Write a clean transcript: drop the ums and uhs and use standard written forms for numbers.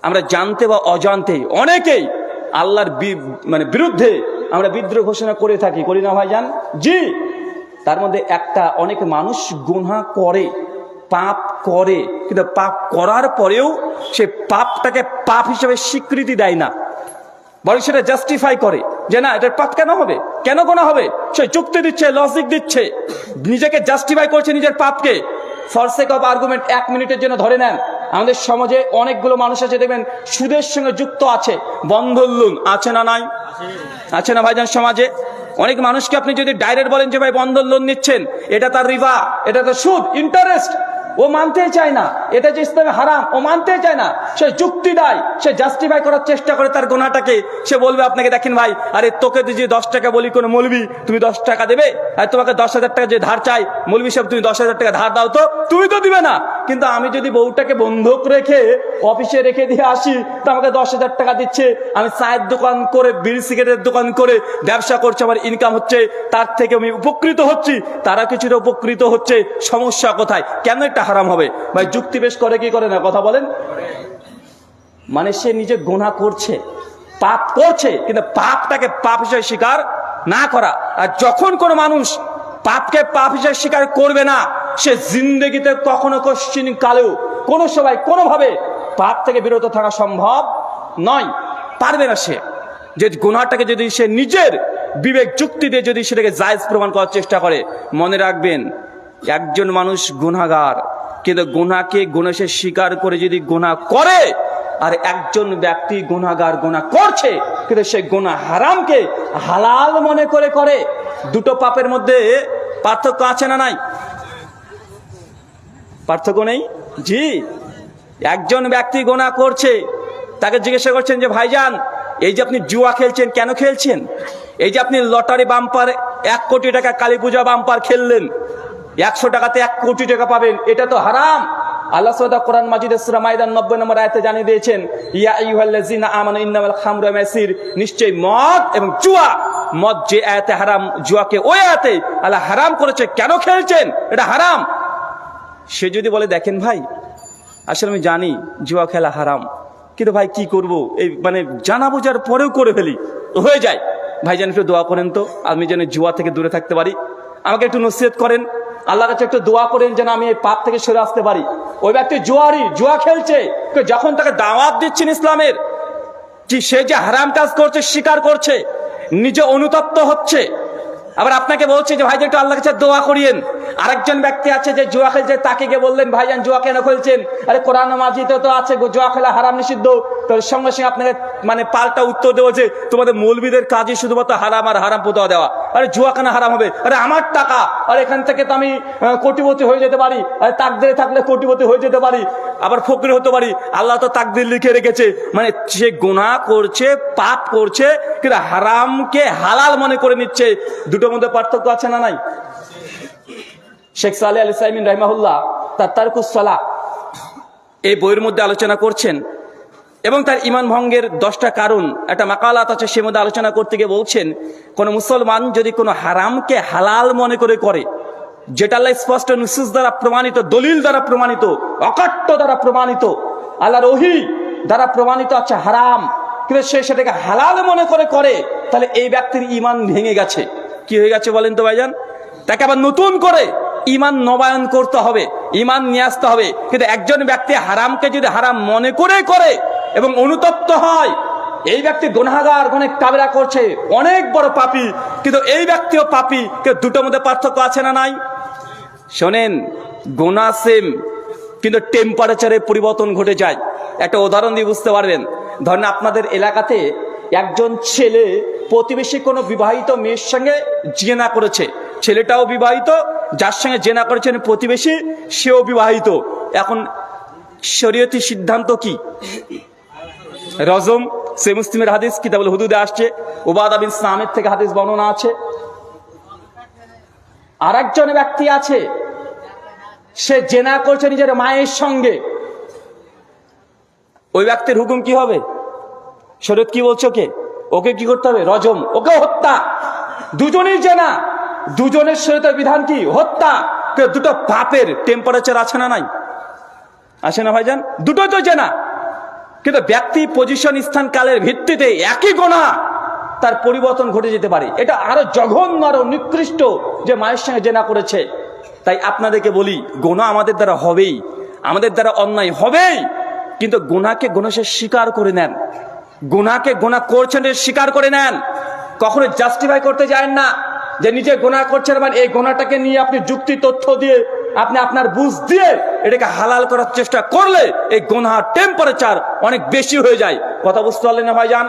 আমরা জানতে বা অজান্তে অনেকেই আল্লাহর বিরুদ্ধে আমরা বিদ্রোহ ঘোষণা করে থাকি, করি না ভাইজান? জি। তার মধ্যে একটা, অনেক মানুষ গুনাহ করে, পাপ করে, কিন্তু পাপ করার পরেও সে পাপটাকে পাপ হিসেবে স্বীকৃতি দেয় না, বরং সেটা জাস্টিফাই করে যে না, এটার পাপ কেন হবে, কেন গোনা হবে। সে যুক্তি দিচ্ছে, লজিক দিচ্ছে, নিজেকে জাস্টিফাই করছে নিজের পাপকে। ফর সেক অফ আর্গুমেন্ট 1 মিনিটের জন্য ধরে নেন, আমাদের সমাজে অনেকগুলো মানুষ আছে, দেখবেন সুদের সঙ্গে যুক্ত আছে, বন্ধন লোন আছে না নাই? আছে না ভাইজান? সমাজে অনেক মানুষকে আপনি যদি ডাইরেক্ট বলেন যে ভাই বন্ধন লোন নিচ্ছেন, এটা তার রিবা, এটা তার সুদ, ইন্টারেস্ট, ও মানতেই চায় না। এটা যে ইসলামে হারাম, ও মানতেই চায় না। সে যুক্তি দেয়, সে জাস্টিফাই করার চেষ্টা করে তার গুনাহটাকে। সে বলবে আপনাকে, দেখেন ভাই, আরে তোকে যদি 10 টাকা বলি কোনো মৌলবি, তুমি 10 টাকা দেবে? আর তোমাকে 10,000 টাকা যে ধার চাই, মৌলবি সাহেব তুমি 10,000 টাকা ধার দাও, তো তুমি তো দিবে না। কিন্তু আমি যদি বউটাকে বন্ধক রেখে অফিসে রেখে দিয়ে আসি, তো আমাকে 10,000 টাকা দিচ্ছে, আমি চায়ের দোকান করে, বিড়ি সিগারেটের দোকান করে ব্যবসা করছি, আমার ইনকাম হচ্ছে, তার থেকে আমি উপকৃত হচ্ছি, তারা কিছুটা উপকৃত হচ্ছে। সমস্যা কোথায়? কেন এটা হারাম হবে? ভাই যুক্তি পেশ করে কি করে না? কথা বলেন। মানে সে নিজে গুনাহ করছে, পাপ করছে, কিন্তু পাপটাকে পাপ হিসেবে স্বীকার না করা। আর যখন কোনো মানুষ পাপকে পাপ হিসেবে স্বীকার করবে না, সে জিন্দেগিতে কখনো কোশ্চিন কালেও কোনো সময় কোনোভাবে পাপ থেকে বিরত থাকা সম্ভব নয়, পারবে না সে। যে গুনাহটাকে যদি সে নিজের বিবেক যুক্তি দিয়ে যদি সেটাকে জায়েজ প্রমাণ করার চেষ্টা করে, মনে রাখবেন, একজন মানুষ গুনাহগার, কিন্তু গুনাহকে গুনাহ সে স্বীকার করে যদি গুনাহ করে, আর একজন ব্যক্তি গুনাহগার গুনাহ করছে কিন্তু সে গুনাহ হারামকে হালাল মনে করে করে, দুটো পাপের মধ্যে পার্থক্য আছে না নাই? পার্থক্য নেই? জি। একজন ব্যক্তি গুনাহ করছে, তাকে জিজ্ঞাসা করছেন যে ভাইজান, এই যে আপনি জুয়া খেলছেন, কেন খেলছেন? এই যে আপনি লটারি বাম্পার 1 কোটি টাকা কালী পূজা বাম্পার খেললেন, 100 টাকাতে 1 কোটি টাকা পাবেন, এটা তো হারাম। আল্লাহ সুবহানাহু কোরআন মাজিদের সূরা মাইদা 90 নম্বর আয়াতে জানিয়ে দিয়েছেন, ইয়া আইয়ুহাল্লাযিনা আমানু ইন্নামাল খামরু ওয়াল মাইসির, নিশ্চয়ই মদ এবং জুয়া, মদ যে আয়াতে হারাম, জুয়াকে ওই আয়াতে আল্লাহ হারাম করেছে, কেন খেলছেন, এটা হারাম। সে যদি বলে দেখেন ভাই, আসলে আমি জানি জুয়া খেলা হারাম, কিন্তু ভাই কি করব, এই মানে জানা বোঝার পরেও করে ফেলি, হয়ে যায়, ভাইজান একটু দোয়া করেন তো আমি যেন জুয়া থেকে দূরে থাকতে পারি, আমাকে একটু নসিহত করেন, আল্লাহর কাছে একটু দোয়া করেন যেন আমি এই পাপ থেকে সরে আসতে পারি। ওই ব্যক্তি জুয়ারি, জুয়া খেলছে, যখন তাকে দাওয়াত দিচ্ছেন ইসলামের, যে সে যে হারাম কাজ করছে স্বীকার করছে, নিজে অনুতপ্ত হচ্ছে, আবার আপনাকে বলছে যে ভাইজান একটু আল্লাহর কাছে দোয়া করিয়েন। আরেকজন ব্যক্তি আছে যে জুয়া খেলছে, তাকে গিয়ে বললেন ভাইজান জুয়া কেন খেলছেন? আরে কোরআন মাজিদে তো আছে জুয়া খেলা হারাম নিষিদ্ধ। তো সঙ্গে সঙ্গে আপনাকে মানে পাল্টা উত্তর দেওয়া যে তোমাদের মৌলবীদের কাজই শুধুমাত্র হারাম আর হারাম ফতোয়া দেওয়া। আরে জুয়া কেন হারাম হবে? আরে আমার টাকা, আর এখান থেকে তো আমি কোটিপতি হয়ে যেতে পারি, আরে তাকদিরে থাকলে কোটিপতি হয়ে যেতে পারি, আবার ফকির হতে পারি, আল্লাহ তো তাকদির লিখে রেখেছে। মানে সে গুনাহ করছে, পাপ করছে, কিন্তু হারামকে হালাল মনে করে নিচ্ছে। দুটোর মধ্যে পার্থক্য আছে না নাই? শেখ সালেহ আল সাইমিন রাহিমাহুল্লাহ তার তারকুস সালাহ এই বইয়ের মধ্যে আলোচনা করছেন, এবং তার ঈমান ভঙ্গের 10টা কারণ একটা মাকালাত আছে, সে মধ্যে আলোচনা করতে গিয়ে বলছেন, কোন মুসলমান যদি কোনো হারামকে হালাল মনে করে, যেটা আল্লাহ স্পষ্ট নুসুস দ্বারা প্রমাণিত, দলিল দ্বারা প্রমাণিত, অকাট্য দ্বারা প্রমাণিত, আল্লাহর ওহী দ্বারা প্রমাণিত আছে হারাম, কিন্তু সে সেটাকে হালাল মনে করে, তাহলে এই ব্যক্তির ঈমান ভেঙে গেছে। কি হয়ে গেছে বলেন তো ভাইজান? তাকে আবার নতুন করে ঈমান নবায়ন করতে হবে, ঈমান নিয়ে আসতে হবে। কিন্তু একজন ব্যক্তি হারামকে যদি হারাম মনে করে এবং অনুতপ্ত হয়, এই ব্যক্তি গুনাহগার, অনেক কাবেরা করছে, অনেক বড় পাপী, কিন্তু এই ব্যক্তিও পাপী, কিন্তু দুটোর মধ্যে পার্থক্য আছে না নাই? শোনেন, গুনাহ সেম, কিন্তু টেম্পারেচারে পরিবর্তন ঘটে যায়। একটা উদাহরণ দিয়ে বুঝতে পারবেন। ধরেন আপনাদের এলাকাতে একজন ছেলে প্রতিবেশী কোনো বিবাহিত মেয়ের সঙ্গে জিনা করেছে, ছেলেটাও বিবাহিত, যার সঙ্গে জেনা করেছেন প্রতিবেশী সেও বিবাহিত। এখন শরীয়তি সিদ্ধান্ত কি? রজম। সে মুসলিমের হাদিস কিতাবুল হুদুদে আসছে, উবাদা বিন সামিত থেকে হাদিস বর্ণনা আছে। আর একজন ব্যক্তি আছে, সে জেনা করছে নিজের মায়ের সঙ্গে, ওই ব্যক্তির হুকুম কি হবে? শরীয়ত কি বলছো? ওকে কি করতে হবে? রজম, ওকে হত্যা। দুজনের জেনা, দুজনের শরীয়তের বিধান কি? হত্যা। দুটো পাপের টেম্পারেচার আছে না নাই? আসে না ভাইজান? দুটোই তো জেনা, কিন্তু ব্যক্তি, পজিশন, স্থান, কালের ভিত্তিতে একই গোনা তার পরিবর্তন ঘটে যেতে পারে। এটা আরো জঘন্য, আরো নিকৃষ্ট যে মায়ের সঙ্গে জেনা করেছে। তাই আপনাদেরকে বলি, গোনা আমাদের দ্বারা হবেই, আমাদের দ্বারা অন্যায় হবেই, কিন্তু গোনাকে গোনাকে স্বীকার করে নেন। গোনাকে গোনা করছেন স্বীকার করে নেন। কখনো জাস্টিফাই করতে যায় না যে নিজে গোনা করছেন, মানে এই গোনাটাকে নিয়ে আপনি যুক্তি তথ্য দিয়ে, আপনি আপনার বুঝ দিয়ে এটাকে হালাল করার চেষ্টা করলে এই গোনার টেম্পারেচার অনেক বেশি হয়ে যায়। কথা বুঝতে পারলেন না ভাইজান?